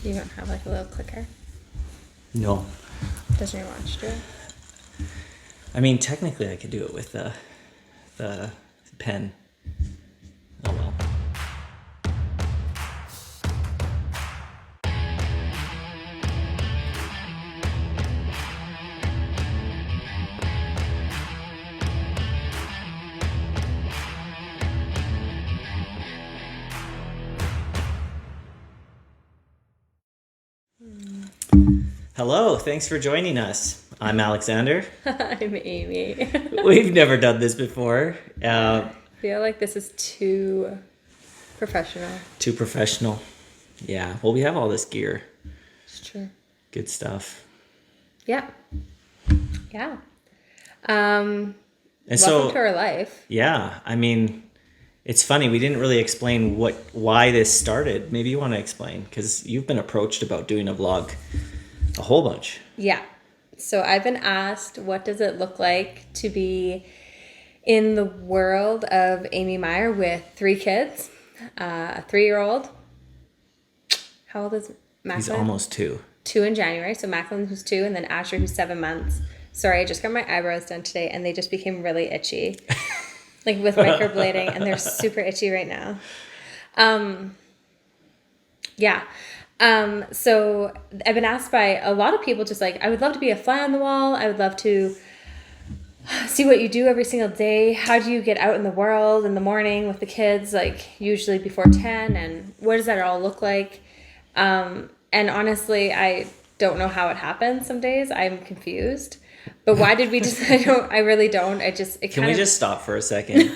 You don't have like a little clicker? No. Doesn't your watch do it? I mean, technically I could do it with the pen. Oh well. Hello, thanks for joining us. I'm Alexander. I'm Amy. We've never done this before. I feel like this is too professional. Too professional. Yeah, well, we have all this gear. It's true. Good stuff. Yeah. Yeah. And welcome to our life. Yeah, I mean, it's funny. We didn't really explain why this started. Maybe you want to explain, because you've been approached about doing a vlog a whole bunch. Yeah. So I've been asked, what does it look like to be in the world of Amy Meyer with 3 kids, a 3-year-old. How old is Macklin? He's almost 2. 2 in January. So Macklin, who's 2, and then Asher, who's 7 months. Sorry, I just got my eyebrows done today, and they just became really itchy. Like with microblading, and they're super itchy right now. Yeah. So I've been asked by a lot of people, just like, I would love to be a fly on the wall. I would love to see what you do every single day. How do you get out in the world in the morning with the kids, like usually before 10, and what does that all look like? And honestly, I don't know how it happens some days. I'm confused. But why did we decide? I really don't. Can we just stop for a second?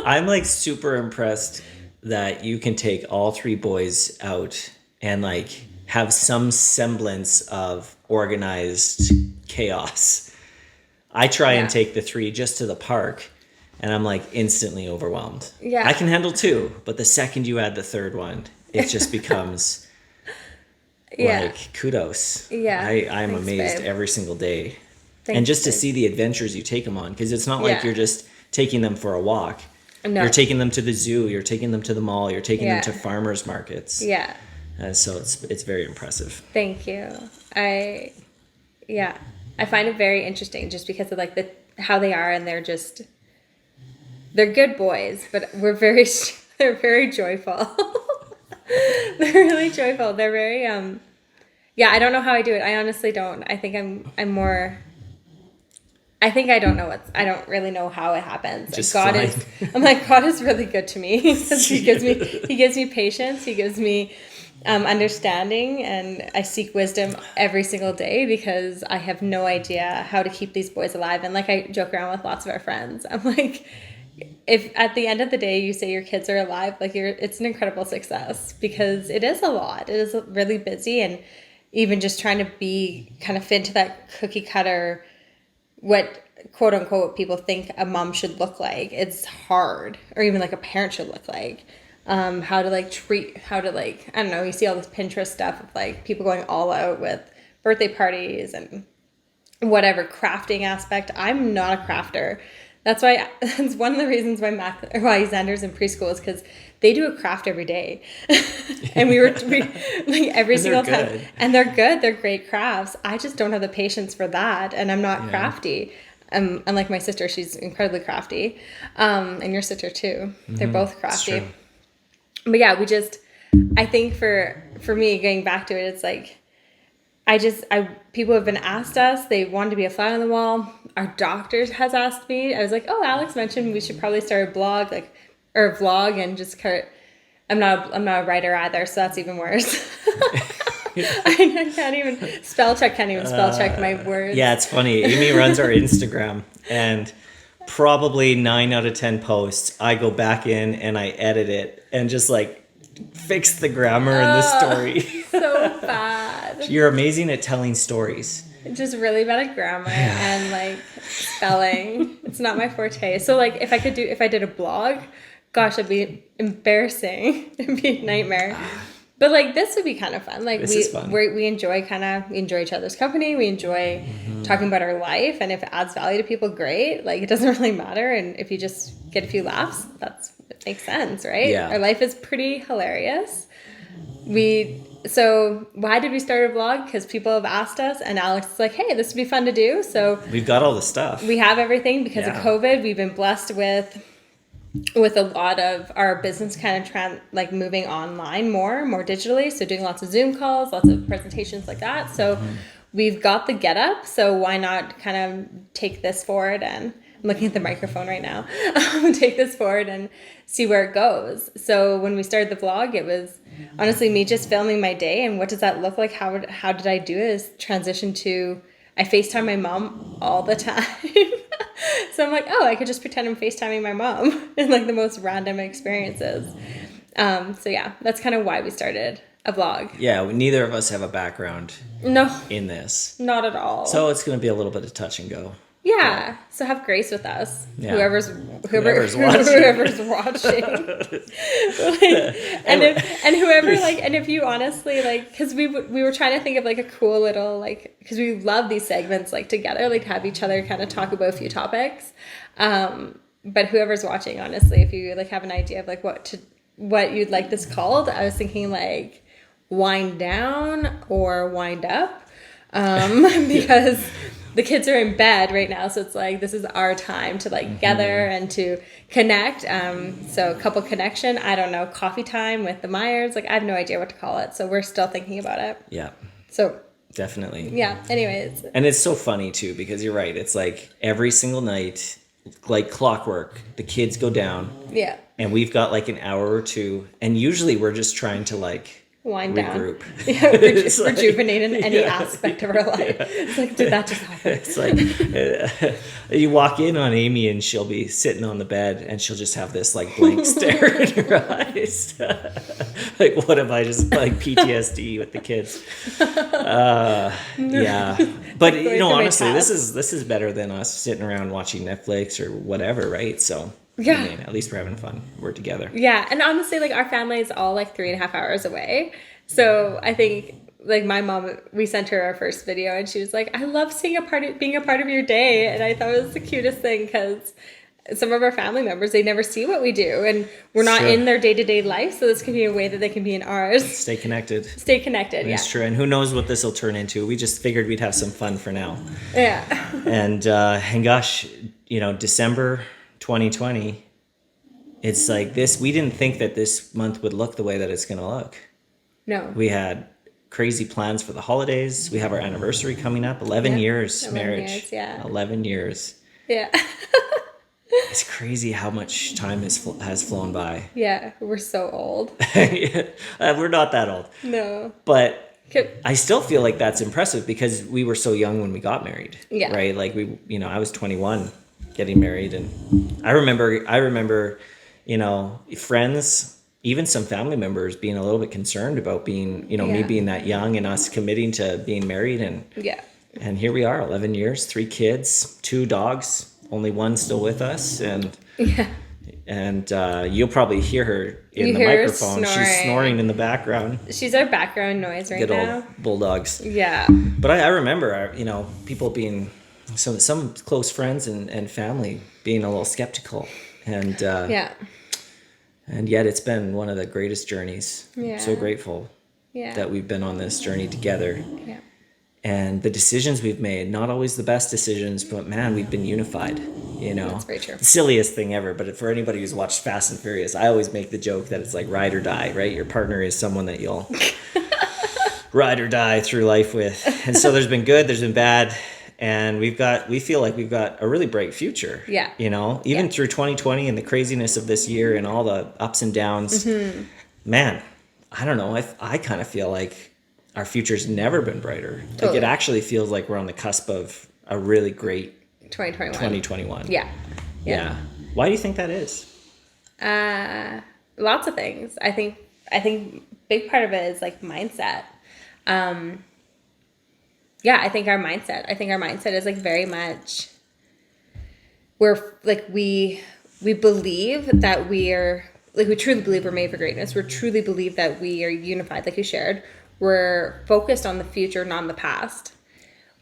I'm like super impressed that you can take all 3 boys out and like have some semblance of organized chaos. I try and take the 3 just to the park, and I'm like instantly overwhelmed. Yeah. I can handle 2, but the second you add the 3rd one, it just becomes like kudos. Yeah. I'm Thanks, amazed babe. every single day. Thanks, and just to babe. see the adventures you take them on, because it's not like you're just taking them for a walk. No. You're taking them to the zoo, you're taking them to the mall, you're taking them to farmers markets. Yeah. So it's very impressive. Thank you. I find it very interesting just because of like how they are, and they're good boys, but they're very joyful. They're really joyful. They're very I don't know how I do it. I honestly don't. I think I'm more. I think I don't know I don't really know how it happens. Just God is really good to me because he gives me patience. He gives me understanding, and I seek wisdom every single day because I have no idea how to keep these boys alive. And like I joke around with lots of our friends, I'm like, if at the end of the day you say your kids are alive, like it's an incredible success, because it is a lot. It is really busy, and even just trying to be kind of fit into that cookie cutter, what quote unquote people think a mom should look like. It's hard, or even like a parent should look like. How to I don't know, you see all this Pinterest stuff of like people going all out with birthday parties and whatever crafting aspect. I'm not a crafter. That's one of the reasons why Xander's in preschool is because they do a craft every day. And we like every single time. Good. And they're good. They're great crafts. I just don't have the patience for that. And I'm not crafty. Unlike my sister, she's incredibly crafty. And your sister too. They're both crafty. But yeah, I think for me, going back to it, it's like, people have been asked us, they wanted to be a fly on the wall. Our doctor has asked me. I was like, oh, Alex mentioned we should probably start a blog, or a vlog, and just I'm not a writer either, so that's even worse. I can't even spell check my words. Yeah, it's funny. Amy runs our Instagram, and probably 9 out of 10 posts, I go back in and I edit it and just like fix the grammar in the story. So bad. You're amazing at telling stories. Just really bad at grammar and like spelling. It's not my forte. So like if I did a blog, gosh, it'd be embarrassing. It'd be a nightmare. But like this would be kind of fun. Like we enjoy each other's company. We enjoy talking about our life, and if it adds value to people, great. Like it doesn't really matter. And if you just get a few laughs, it makes sense, right? Yeah. Our life is pretty hilarious. We So why did we start a vlog? Because people have asked us, and Alex is like, hey, this would be fun to do. So We've got all the stuff. we have everything because of Yeah. COVID. We've been blessed with a lot of our business kind of moving online more digitally. So doing lots of Zoom calls, lots of presentations like that. So we've got the get up. So why not kind of take this forward, and I'm looking at the microphone right now, take this forward and see where it goes. So when we started the vlog, it was honestly me just filming my day, and what does that look like? How did I do it? Is transition to, I FaceTime my mom all the time. So I'm like, oh, I could just pretend I'm FaceTiming my mom in like the most random experiences. So yeah, that's kind of why we started a vlog. Yeah, neither of us have a background No, in this. not at all. So it's going to be a little bit of touch and go. Yeah, so have grace with us. Yeah. Whoever's Whoever's watching. whoever's watching. And whoever and if you honestly because we were trying to think of like a cool little because we love these segments together, have each other kind of talk about a few topics. But whoever's watching, honestly, if you have an idea of what you'd like this called, I was thinking wind down or wind up, because the kids are in bed right now, so it's this is our time to gather and to connect. So couple connection, I don't know, coffee time with the Myers, I have no idea what to call it, so we're still thinking about it. Yeah. So Definitely. yeah, anyways. And it's so funny too, because you're right. It's every single night, like clockwork, the kids go down. Yeah. And we've got an hour or two, and usually we're just trying to wind regroup. Down. Yeah, rejuvenate in any aspect of our life. Yeah. It's did that just happen? It's you walk in on Amy and she'll be sitting on the bed and she'll just have this blank stare in her eyes. What if I just PTSD with the kids? Yeah. But honestly, this is better than us sitting around watching Netflix or whatever, right? So yeah. I mean, at least we're having fun. We're together. Yeah, and honestly, our family is all 3.5 hours away. So I think my mom, we sent her our first video, and she was like, "I love being a part of your day," and I thought it was the cutest thing because some of our family members, they never see what we do, and we're not in their day-to-day life. So this could be a way that they can be in ours. Stay connected. Stay connected. It's true, and who knows what this will turn into? We just figured we'd have some fun for now. Yeah. And gosh, December 2020, it's this. We didn't think that this month would look the way that it's going to look. No. We had crazy plans for the holidays. We have our anniversary coming up. 11 years 11 marriage. years, yeah. 11 years. Yeah. It's crazy how much time has flown by. Yeah, we're so old. We're not that old. No. But I still feel like that's impressive because we were so young when we got married. Yeah. Right? I was 21 getting married, and I remember, friends, even some family members being a little bit concerned about being, me being that young and us committing to being married, and here we are, 11 years, 3 kids, 2 dogs, only one still with us, and you'll probably hear her in the microphone. She's snoring in the background. She's our background noise right Good now. old bulldogs. Yeah. But I remember, people being some close friends and family being a little skeptical, and and yet it's been one of the greatest journeys. Yeah. So grateful that we've been on this journey together. Yeah. And the decisions we've made, not always the best decisions, but man, we've been unified, That's very true. The silliest thing ever, but for anybody who's watched Fast and Furious, I always make the joke that it's ride or die, right? Your partner is someone that you'll ride or die through life with. And so there's been good, there's been bad, and we feel like we've got a really bright future. Yeah. Even through 2020 and the craziness of this year and all the ups and downs, man, I don't know. I kind of feel like our future's never been brighter. Totally. It actually feels like we're on the cusp of a really great 2021. Yeah. Why do you think that is? Lots of things. I think big part of it is mindset. I think our mindset. I think our mindset is very much we believe that we truly believe we're made for greatness. We truly believe that we are unified, like you shared. We're focused on the future, not on the past.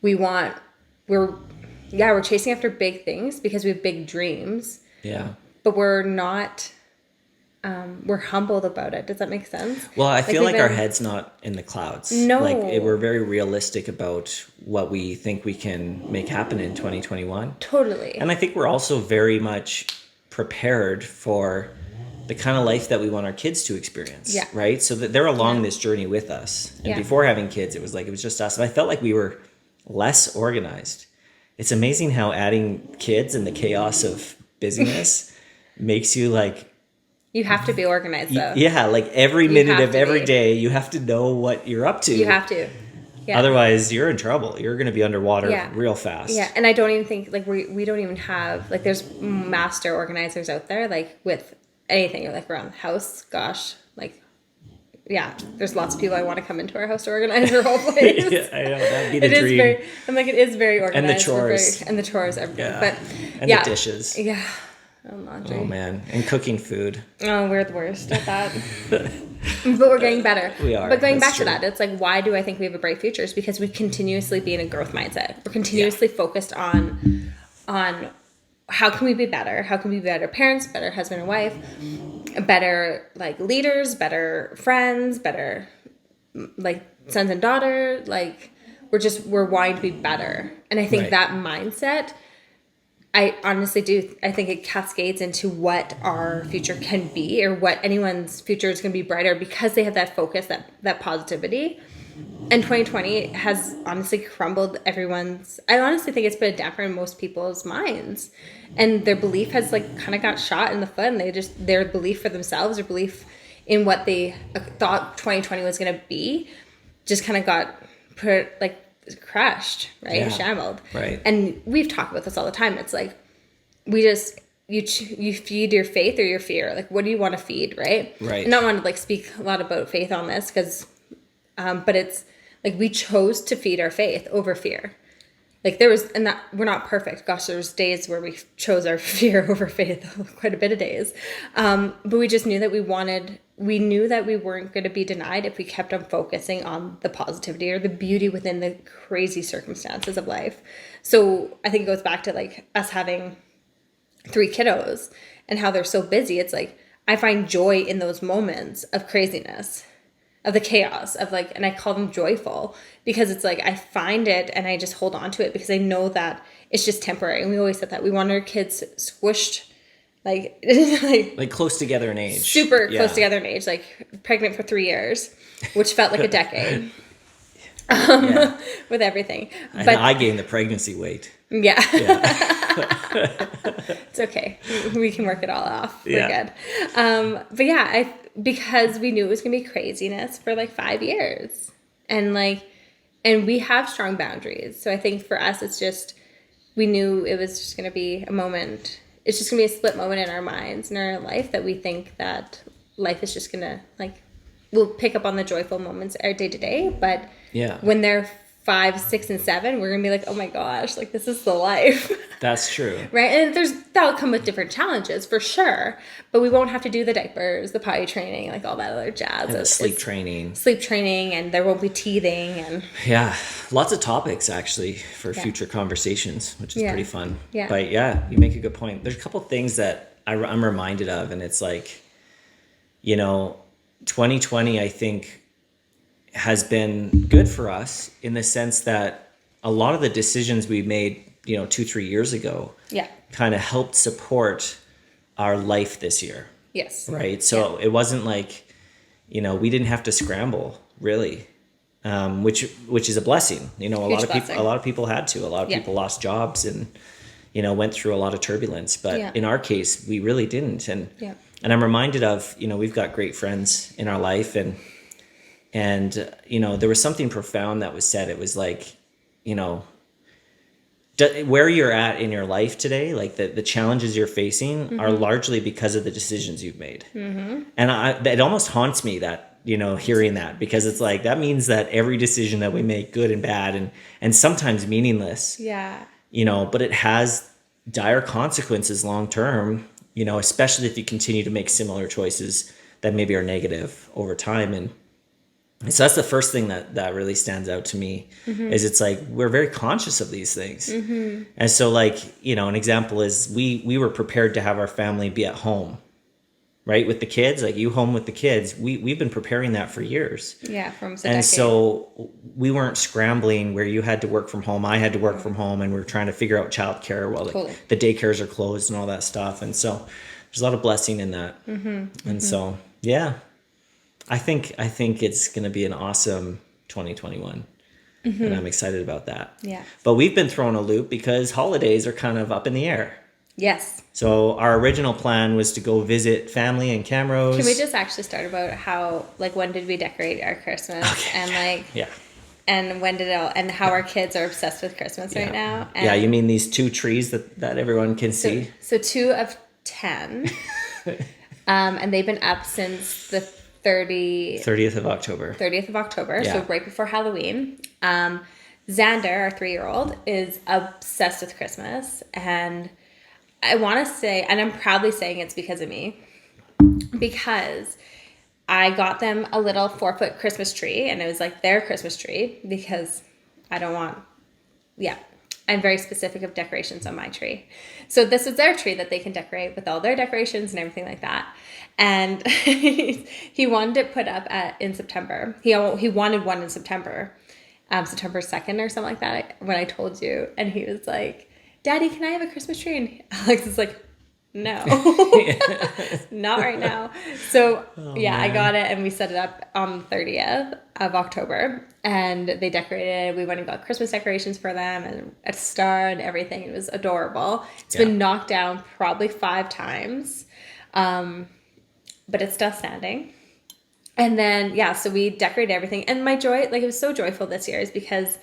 We're chasing after big things because we have big dreams. Yeah. But we're not we're humbled about it. Does that make sense? Well, I feel like our been- head's not in the clouds. No. We're very realistic about what we think we can make happen in 2021. Totally. And I think we're also very much prepared for the kind of life that we want our kids to experience. Yeah. Right? So that they're along this journey with us. And Yeah. before having kids, it was just us. And I felt like we were less organized. It's amazing how adding kids and the chaos of busyness makes you like, You have to be organized, though. yeah, like every minute have of to every be. day, you have to know what you're up to. You have to. Yeah. Otherwise, you're in trouble. You're going to be underwater Yeah. real fast. Yeah, and I don't even think like we don't even have like there's master organizers out there like with anything like around the house. Gosh, like yeah, there's lots of people I want to come into our house to organize our whole place. Yeah, I know. That'd be the It is dream. very. I'm like it is very organized. And the We're chores. and the chores, everything. Yeah. But And yeah, the dishes. Yeah. Oh, laundry. Oh, man. And cooking food. Oh, we're the worst at that. But we're getting better. We are. But going That's back true. to that, it's like, why do I think we have a bright future? It's because we continuously be in a growth mindset. We're continuously focused on how can we be better? How can we be better parents, better husband and wife, better like leaders, better friends, better like sons and daughters. Like we're wanting to be better. And I think Right. that mindset, I honestly do. I think it cascades into what our future can be or what anyone's future is going to be brighter because they have that focus, that positivity. And 2020 has honestly crumbled everyone's, I honestly think it's put a damper in most people's minds. And their belief has like kind of got shot in the foot and their belief for themselves or belief in what they thought 2020 was going to be just kind of got put like crushed, right? Yeah. Shambled. Right. And we've talked about this all the time. It's like you feed your faith or your fear. Like, what do you want to feed, right? Right. And I don't want to like speak a lot about faith on this because, but it's like we chose to feed our faith over fear. Like and that we're not perfect. Gosh, there's days where we chose our fear over faith, quite a bit of days. But we just knew that we knew that we weren't going to be denied if we kept on focusing on the positivity or the beauty within the crazy circumstances of life. So I think it goes back to like us having 3 kiddos and how they're so busy. It's like, I find joy in those moments of craziness, of the chaos of like, and I call them joyful because it's like, I find it and I just hold on to it because I know that it's just temporary. And we always said that we want our kids squished, like Close together in age. super Yeah. close together in age, like pregnant for 3 years, which felt like a decade. Yeah. With everything. And But I gained the pregnancy weight. yeah. Yeah. It's okay. We can work it all off. We're Yeah. good. But yeah, because we knew it was gonna be craziness for like 5 years, and we have strong boundaries. So I think for us, it's just we knew it was just gonna be a moment. It's just gonna be a split moment in our minds in our life that we think that life is just gonna we'll pick up on the joyful moments our day to day, but Yeah. when they're 5, 6, and 7, we're gonna be like, oh my gosh, like this is the life. That's true. Right? And that'll come with different challenges for sure. But we won't have to do the diapers, the potty training, like all that other jazz. And the It's sleep training. Sleep training, and there won't be teething and Yeah. Lots of topics actually for future conversations, which is Yeah. pretty fun. Yeah. But yeah, you make a good point. There's a couple things that I'm reminded of, and it's like, 2020, I think, has been good for us in the sense that a lot of the decisions we made, 2-3 years ago, yeah. kind of helped support our life this year, Yes. right? So it wasn't like, we didn't have to scramble really, which is a blessing. A lot of people had to. A lot of people lost jobs and went through a lot of turbulence. But in our case, we really didn't. And I'm reminded of we've got great friends in our life, and there was something profound that was said. It was like, where you're at in your life today, like the challenges you're facing are largely because of the decisions you've made. Mm-hmm. And it almost haunts me that, hearing that, because it's like, that means that every decision that we make, good and bad, and sometimes meaningless, but it has dire consequences long-term, especially if you continue to make similar choices that maybe are negative over time. And so that's the first thing that really stands out to me, is it's like, we're very conscious of these things. Mm-hmm. And so an example is we were prepared to have our family be at home right? With the kids, like you home with the kids, we've been preparing that for years. Yeah, from a And decade. so we weren't scrambling where you had to work from home, I had to work from home, and we're trying to figure out childcare while Totally. the daycares are closed and all that stuff. And so there's a lot of blessing in that. And so, yeah, I think it's going to be an awesome 2021. And I'm excited about that. Yeah. But we've been thrown a loop because holidays are kind of up in the air. Yes. So our original plan was to go visit family in Camrose. Can we just actually start about how, like, when did we decorate our Christmas? Okay. And, like, Yeah. and when did it all, and how our kids are obsessed with Christmas right now. And Yeah, you mean these 2 trees that everyone can see? So 2 of 10. And they've been up since the 30th of October. 30th of October, Yeah. so right before Halloween. Xander, our 3-year-old, is obsessed with Christmas. And I want to say, and I'm proudly saying it's because of me, because I got them a little 4-foot Christmas tree, and it was like their Christmas tree, because I don't want, I'm very specific of decorations on my tree. So this is their tree that they can decorate with all their decorations and everything like that. And he wanted it put up in September. He wanted one in September, September 2nd or something like that, when I told you. And he was like, Daddy, can I have a Christmas tree? And Alex is like, no, not right now. So I got it, and we set it up on the 30th of October, and they decorated. We went and got Christmas decorations for them and a star and everything. It was adorable. It's been knocked down probably 5 times, but it's still standing. And then, so we decorated everything. And my joy, like, it was so joyful this year, is because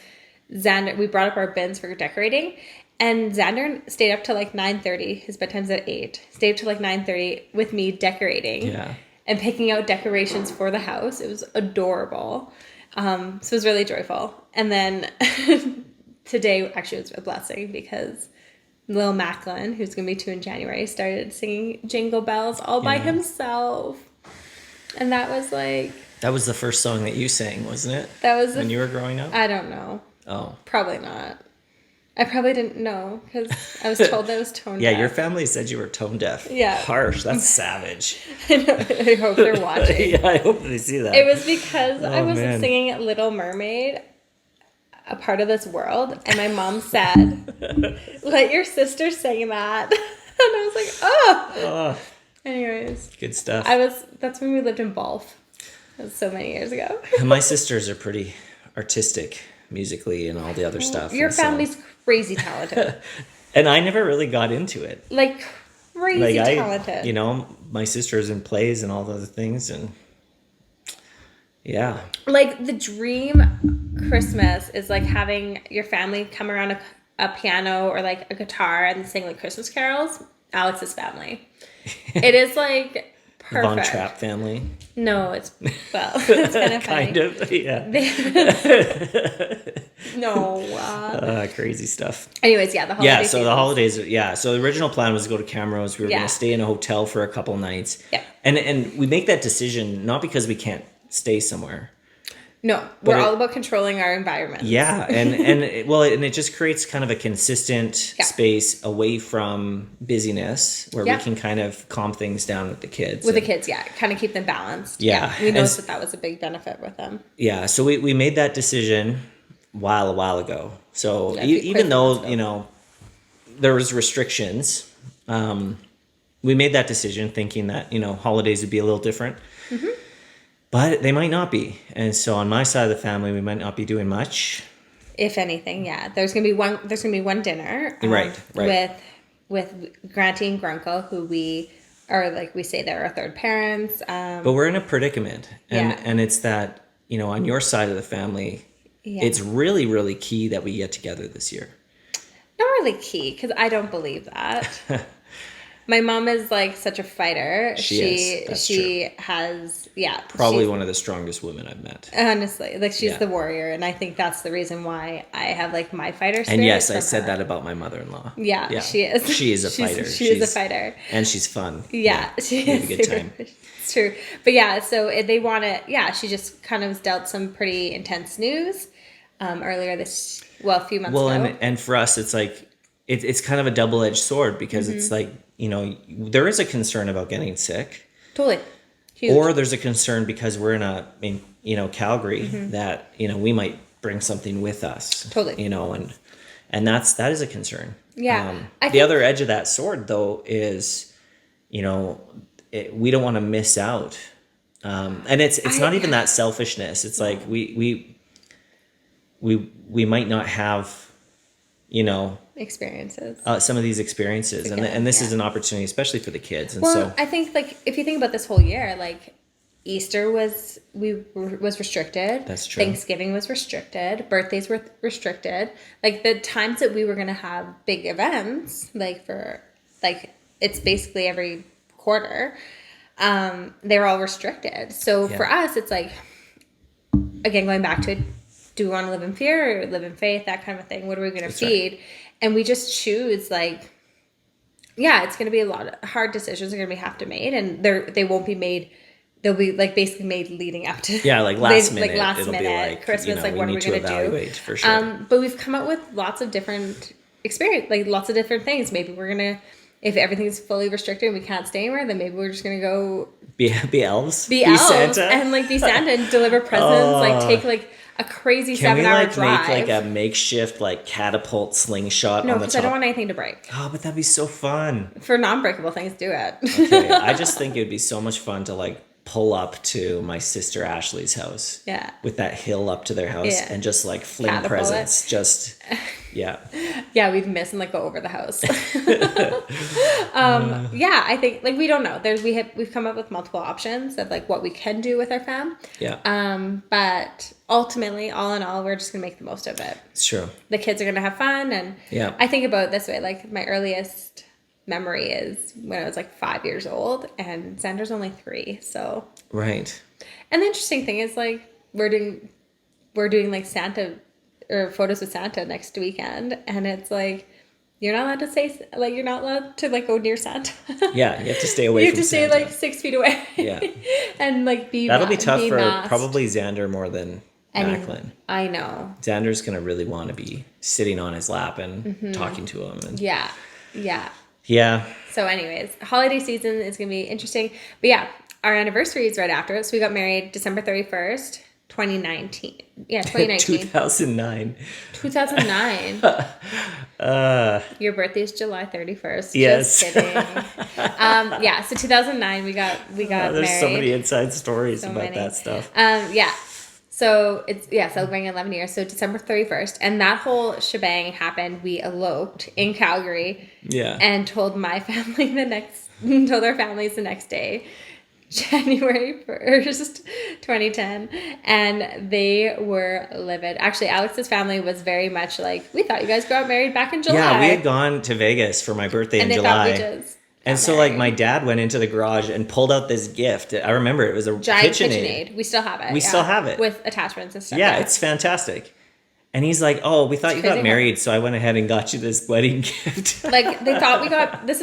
Xander, we brought up our bins for decorating. And Xander stayed up till like 9:30. His bedtime's at 8. Stayed up till like 9:30 with me decorating and picking out decorations for the house. It was adorable. So it was really joyful. And then today actually was a blessing, because Lil Macklin, who's going to be 2 in January, started singing Jingle Bells all by himself. And that was like... That was the first song that you sang, wasn't it? That was when you were growing up? I don't know. Oh. Probably not. I probably didn't know, because I was told that I was tone deaf. Yeah, your family said you were tone deaf. Yeah. Harsh. That's savage. I know. I hope they're watching. Yeah, I hope they see that. It was because I was man. singing Little Mermaid, a part of this world, and my mom said, let your sister sing that. And I was like, oh. Anyways. Good stuff. That's when we lived in Balf. That was so many years ago. My sisters are pretty artistic musically and all the other stuff. Your family's crazy talented. And I never really got into it. Like, crazy talented. You know, my sister's in plays and all the other things, and yeah. Like, the dream Christmas is like having your family come around a piano or like a guitar and sing like Christmas carols. Alex's family. It is like perfect. Von Trapp family. No, it's kind of funny. Kind of, yeah. No. Crazy stuff. Anyways, the holidays. Yeah, so the holidays, so the original plan was to go to Camrose. We were going to stay in a hotel for a couple nights. Yeah. And we make that decision not because we can't stay somewhere. No, we're all about controlling our environment. Yeah, and it just creates kind of a consistent space away from busyness where we can kind of calm things down with the kids. With the kids, kind of keep them balanced. Yeah. We noticed that was a big benefit with them. Yeah, so we made that decision a while ago. So even though, you know, there was restrictions, we made that decision thinking that, you know, holidays would be a little different. Mm-hmm. But they might not be. And so on my side of the family, we might not be doing much. If anything, There's gonna be one dinner. Right. With Granty and Grunkle, who we are, like we say, they're our third parents. But we're in a predicament. And it's that, you know, on your side of the family, it's really, really key that we get together this year. Not really key, because I don't believe that. My mom is like such a fighter. She has probably one of the strongest women I've met. Honestly, like she's the warrior, and I think that's the reason why I have like my fighter spirit. And yes, I said that about my mother-in-law. Yeah, she is. She is a fighter. She is a fighter, and she's fun. Yeah, she is. We have a good time. It's true, but so they want to. Yeah, she just kind of dealt some pretty intense news earlier a few months ago. Well, and for us, it's like it's kind of a double-edged sword, because it's like, you know, there is a concern about getting sick. Totally. Huge. Or there's a concern because we're in Calgary that, we might bring something with us. Totally. And that is a concern. Yeah. The other edge of that sword, though, is, we don't want to miss out. And it's not even that selfishness. It's like we might not have, experiences. Some of these experiences, and this is an opportunity, especially for the kids. And so I think, like, if you think about this whole year, like, Easter was restricted. That's true. Thanksgiving was restricted. Birthdays were restricted. Like, the times that we were going to have big events, it's basically every quarter, they were all restricted. So for us, it's like, again, going back to it, do we want to live in fear or live in faith, that kind of thing? What are we going to feed? Right. And we just choose, like, it's going to be a lot of hard decisions are going to have to be made, and they won't be made. They'll be, like, basically made leading up to last minute. It'll be like Christmas. Like, what are we going to do? For sure. But we've come up with lots of different experience, like lots of different things. Maybe we're gonna, if everything's fully restricted and we can't stay anywhere, then maybe we're just gonna go be elves, be elves, Santa, and be Santa and deliver presents. Take a crazy 7-hour drive. Can we make a makeshift catapult slingshot on the top? No, because I don't want anything to break. Oh, but that'd be so fun. For non-breakable things, do it. Okay, I just think it would be so much fun to pull up to my sister Ashley's house. Yeah. With that hill up to their house and just fling catapult presents. Yeah, we'd miss and go over the house. I think we don't know. We've come up with multiple options of what we can do with our fam. Yeah. But ultimately, all in all, we're just gonna make the most of it. It's true. The kids are gonna have fun, and I think about it this way: my earliest memory is when I was 5 years old, and Xander's only 3. So right. And the interesting thing is we're doing Santa or photos with Santa next weekend, and it's you're not allowed to say you're not allowed to go near Santa. Yeah, you have to stay away. You have from to stay Santa. 6 feet away. Yeah. And be that'll be tough for masked. Probably Xander more than Macklin. I know. Xander's gonna really want to be sitting on his lap and talking to him. And yeah. So anyways, holiday season is going to be interesting. But our anniversary is right after it. So we got married December 31st, 2019. Yeah, 2019. 2009. 2009. Your birthday is July 31st. Yes. Just kidding. So 2009 we got there's married. There's so many inside stories about that stuff. So it's celebrating 11 years. So December 31st, and that whole shebang happened. We eloped in Calgary. Yeah. And told our families the next day, January 1st, 2010, and they were livid. Actually, Alex's family was very much we thought you guys got married back in July. Yeah, we had gone to Vegas for my birthday in July. Thought we just and so my dad went into the garage and pulled out this gift. I remember it was a giant KitchenAid. We still have it. We still have it. With attachments and stuff. Yeah, it's fantastic. And he's like, "Oh, we thought you got married, so I went ahead and got you this wedding gift." They thought we got this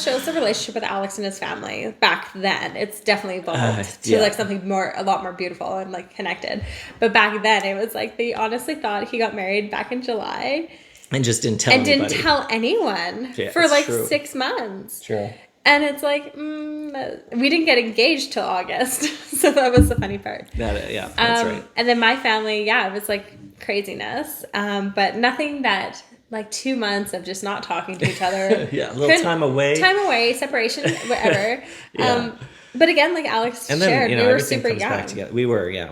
shows the relationship with Alex and his family back then. It's definitely evolved to something a lot more beautiful and connected. But back then it was they honestly thought he got married back in July. And just didn't tell anybody. Didn't tell anyone for true. 6 months. True. And it's we didn't get engaged till August. So that was the funny part. That's right. And then my family, it was craziness. But nothing that 2 months of just not talking to each other. A little time away, separation, whatever. But again, Alex shared, we were super young. Back together. We were,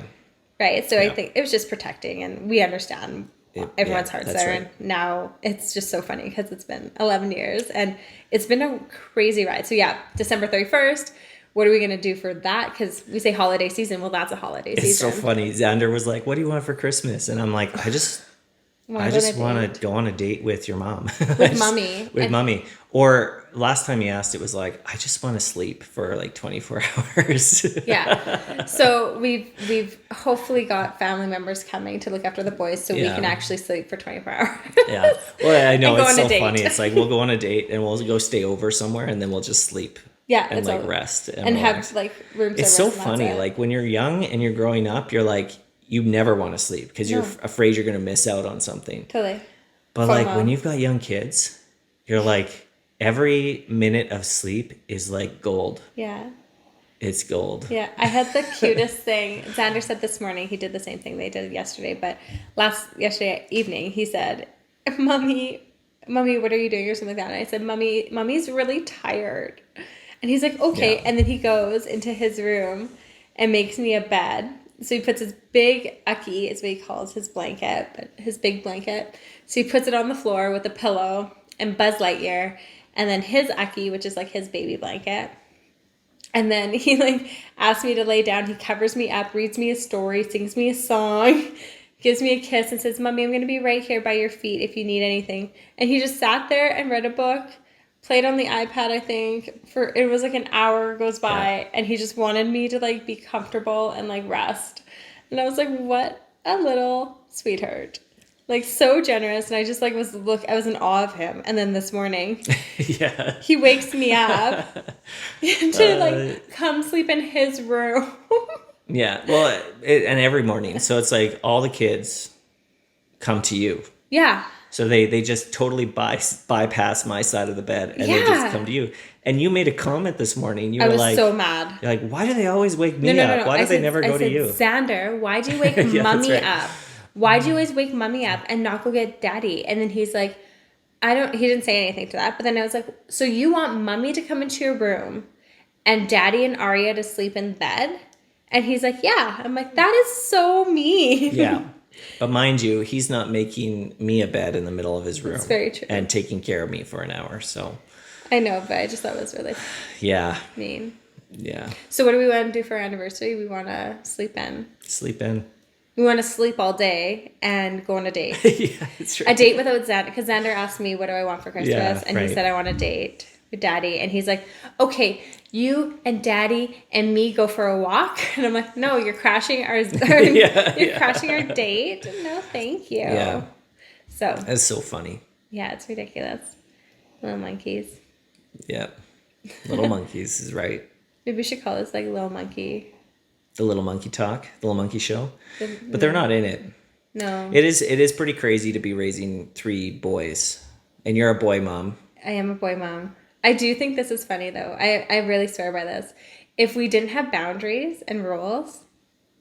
Right. So I think it was just protecting, and we understand everyone's hearts there. Right. And now it's just so funny because it's been 11 years and it's been a crazy ride. So December 31st, what are we going to do for that? Because we say holiday season. Well, that's a holiday season. It's so funny. Xander was like, "What do you want for Christmas?" And I'm like, I just want to go on a date with your mom. With mommy. Mommy. Or last time he asked, it was I just want to sleep for 24 hours. Yeah. So we've hopefully got family members coming to look after the boys so we can actually sleep for 24 hours. Yeah. Well, I know it's so funny. It's we'll go on a date and we'll go stay over somewhere and then we'll just sleep. Yeah. And rest. And have room service. It's so funny. When you're young and you're growing up, you're you never want to sleep because you're afraid you're going to miss out on something. Totally. But when you've got young kids, you're every minute of sleep is gold. Yeah. It's gold. Yeah, I had the cutest thing. Xander said this morning, he did the same thing they did yesterday, but yesterday evening, he said, Mommy, what are you doing? Or something like that. And I said, Mommy's really tired. And he's like, okay. Yeah. And then he goes into his room and makes me a bed. So he puts his big ucky, is what he calls his blanket, but his big blanket. So he puts it on the floor with a pillow and Buzz Lightyear, and then his ucky, which is like his baby blanket. And then he like asks me to lay down. He covers me up, reads me a story, sings me a song, gives me a kiss and says, Mommy, I'm going to be right here by your feet if you need anything. And he just sat there and read a book, played on the iPad, I think, it was like an hour goes by, and he just wanted me to like be comfortable and like rest. And I was like, what a little sweetheart. Like so generous. And I just like I was in awe of him. And then this morning, Yeah. he wakes me up to like come sleep in his room. Yeah. Well, and every morning. So it's like all the kids come to you. Yeah. So they just totally bypass my side of the bed and they just come to you. And you made a comment this morning. You were like, so mad. You're like, why do they always wake me up? Why do they never go to you? Xander, why do you wake Mommy up? Why do you always wake Mommy up and not go get Daddy? And then he's like, he didn't say anything to that. But then I was like, so you want Mommy to come into your room and Daddy and Arya to sleep in bed? And he's like, yeah. I'm like, that is so mean. Yeah. But mind you, he's not making me a bed in the middle of his room. That's very true. And taking care of me for an hour. So I know, but I just thought it was really mean. Yeah. So what do we want to do for our anniversary? We want to sleep in. Sleep in. We want to sleep all day and go on a date. Yeah, that's right. A date without Xander. Because Xander asked me, what do I want for Christmas? Yeah, and he said, I want a date with Daddy. And he's like, okay, you and Daddy and me go for a walk. And I'm like, no, you're crashing our crashing our date. No, thank you. Yeah. So that's so funny. Yeah, it's ridiculous. Little monkeys. Yeah. Little monkeys is right. Maybe we should call this like Little Monkey. The Little Monkey Talk, the Little Monkey Show. But they're not in it. No. It is pretty crazy to be raising 3 boys. And you're a boy mom. I am a boy mom. I do think this is funny though. I really swear by this. If we didn't have boundaries and rules,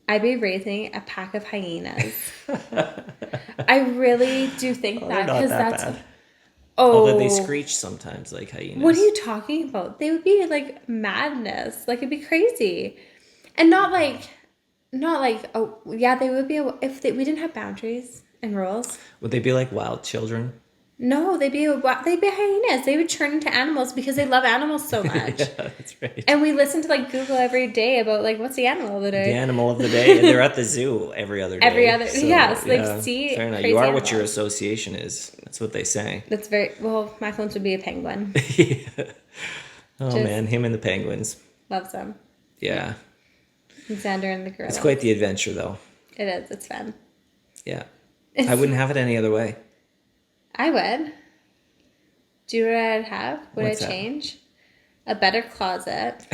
I'd be raising a pack of hyenas. I really do think that, because that's bad. Oh, although they screech sometimes like hyenas. What are you talking about? They would be like madness. Like it'd be crazy. And not like oh yeah, they would be we didn't have boundaries and rules. Would they be like wild children? No, they'd be hyenas. They would turn into animals because they love animals so much. Yeah, that's right. And we listen to like Google every day about like what's the animal of the day. The animal of the day, and they're at the zoo every other day. See, fair enough. You are what your association is. That's what they say. That's very well. Macklins would be a penguin. Yeah. Oh man, him and the penguins. Loves them. Yeah. And Xander and the gorilla. It's quite the adventure, though. It is. It's fun. Yeah. I wouldn't have it any other way. I would. Do you know what I'd have? What's I change? A better closet.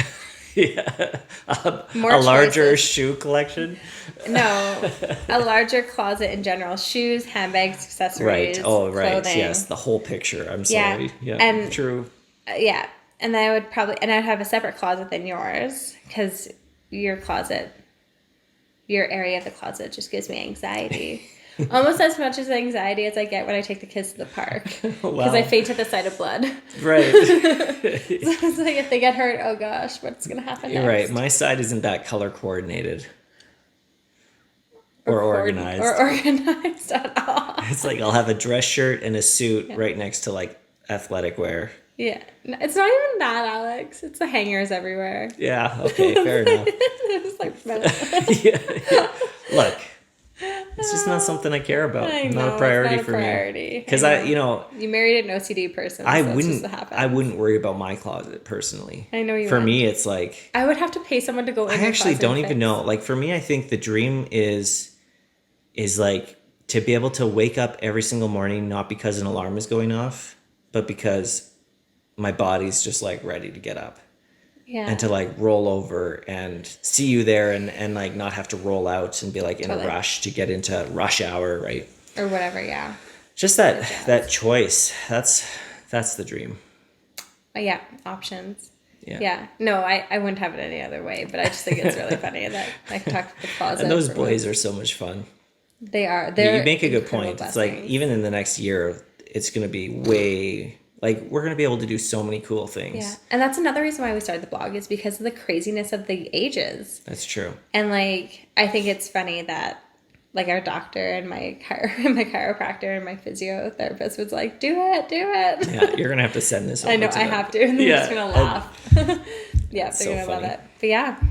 Yeah. A More larger choices. shoe collection? No. A larger closet in general. Shoes, handbags, accessories. Right. Oh, right. Clothing. Yes. The whole picture. I'm sorry. Yeah. And, true. Yeah. And then I'd have a separate closet than yours, because your area of the closet just gives me anxiety. Almost as much as anxiety as I get when I take the kids to the park. Because I faint at the sight of blood. Right. So it's like if they get hurt, oh gosh, what's going to happen next? You're right. My side isn't that color coordinated. Or organized. Or organized at all. It's like I'll have a dress shirt and a suit right next to like athletic wear. Yeah. It's not even that, Alex. It's the hangers everywhere. Yeah. Okay. Fair enough. It's like, yeah. Look. It's just not something I care about. Not a priority for me. Because you married an OCD person. I wouldn't worry about my closet personally. I know you. For me, it's like I would have to pay someone to go in. I actually don't even know. Like for me, I think the dream is like to be able to wake up every single morning, not because an alarm is going off, but because my body's just like ready to get up. Yeah. And to like roll over and see you there and like not have to roll out and be like in a rush to get into rush hour, right? Or whatever, yeah. Just that choice. That's the dream. Yeah, options. Yeah. No, I wouldn't have it any other way, but I just think it's really funny that I talked to the closet. And those boys are so much fun. They are. You make a good point. It's like, even in the next year, it's going to be way, like, we're going to be able to do so many cool things. Yeah. And that's another reason why we started the blog, is because of the craziness of the ages. That's true. And, like, I think it's funny that, like, our doctor and my chiropractor and my physiotherapist was like, do it. Yeah, you're going to have to send this over I know, to I them. have to. And they're just going to laugh. Yeah, they're going to love it. But yeah.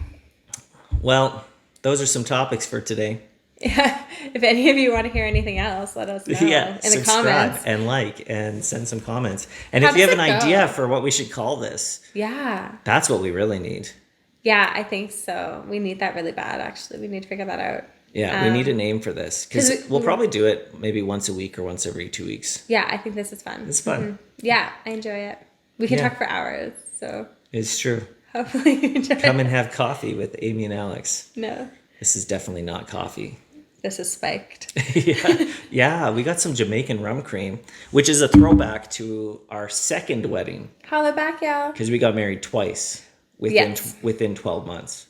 Well, those are some topics for today. Yeah. If any of you want to hear anything else, let us know in the comments. And like, and send some comments. And if you have an idea for what we should call this, that's what we really need. Yeah, I think so. We need that really bad, actually. We need to figure that out. Yeah, we need a name for this, because we'll probably do it maybe once a week or once every 2 weeks. Yeah, I think this is fun. It's fun. Mm-hmm. Yeah, I enjoy it. We can talk for hours, so. It's true. Hopefully you enjoy Come and have coffee with Amy and Alex. No. This is definitely not coffee. This is spiked. Yeah, we got some Jamaican rum cream, which is a throwback to our second wedding. Holla back, y'all. Because we got married twice within 12 months.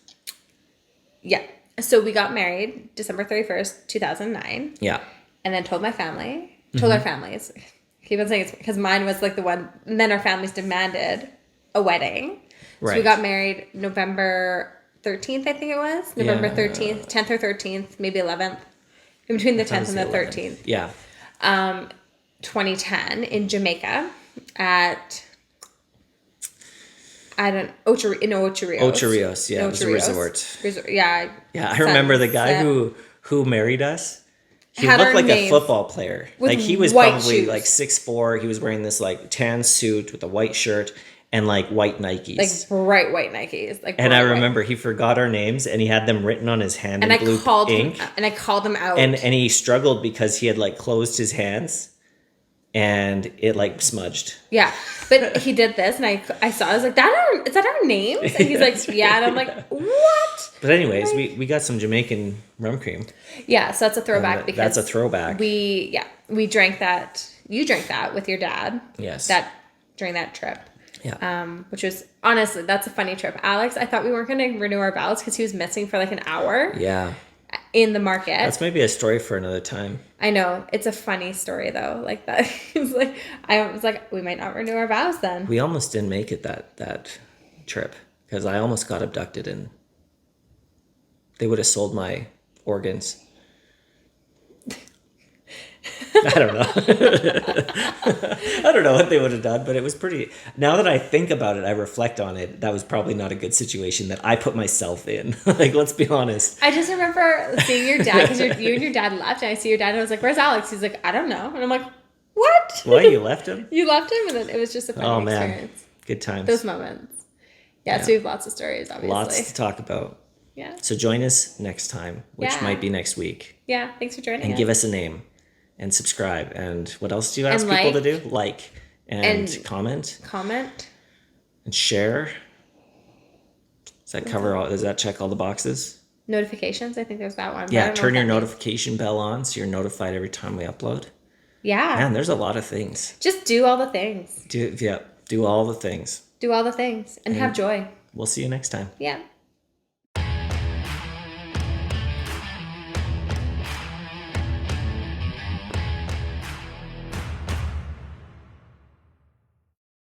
Yeah. So we got married December 31st, 2009. Yeah. And then told my family, told our families. Keep on saying it's because mine was like the one, and then our families demanded a wedding. So we got married November 13th, I think it was. November 13th, 10th or 13th, maybe 11th. In between the 10th and the 13th. Yeah. 2010 in Jamaica at... Ocho Rios. Ocho Rios, yeah, it was a resort. Yeah. Yeah, I remember the guy who married us. He Had looked our like a names football player. Like, he was white probably shoes. like 6'4". He was wearing this like tan suit with a white shirt and like white Nikes. Like bright white Nikes. And I remember he forgot our names and he had them written on his hand in blue ink. And I called him out. And he struggled because he had like closed his hands and it like smudged. Yeah. But he did this and I saw, I was like, is that our names? And he's like, yeah. And I'm like, what? But anyways, we got some Jamaican rum cream. Yeah, so that's a throwback because that's a throwback. We drank that. You drank that with your dad. Yes. During that trip. Yeah. Which was, honestly, that's a funny trip. Alex, I thought we weren't going to renew our vows because he was missing for like an hour. Yeah. In the market. That's maybe a story for another time. I know. It's a funny story though. Like that. I was like, we might not renew our vows then. We almost didn't make it that trip because I almost got abducted and they would have sold my organs. I don't know. I don't know what they would have done, but it was pretty... Now that I think about it, I reflect on it, that was probably not a good situation that I put myself in. Like, let's be honest. I just remember seeing your dad, because you and your dad left, and I see your dad, and I was like, where's Alex? He's like, I don't know. And I'm like, what? What? You left him? You left him, and then it was just a funny experience. Good times. Those moments. Yeah, so we have lots of stories, obviously. Lots to talk about. Yeah. So join us next time, which might be next week. Yeah, thanks for joining us. And give us a name. And subscribe. And what else do you ask people to do? Like and comment. Comment. And share. Does that check all the boxes? Notifications, I think there's that one. Yeah, turn your notification bell on so you're notified every time we upload. Yeah. Man, there's a lot of things. Just do all the things. Do all the things. Do all the things. And have joy. We'll see you next time. Yeah.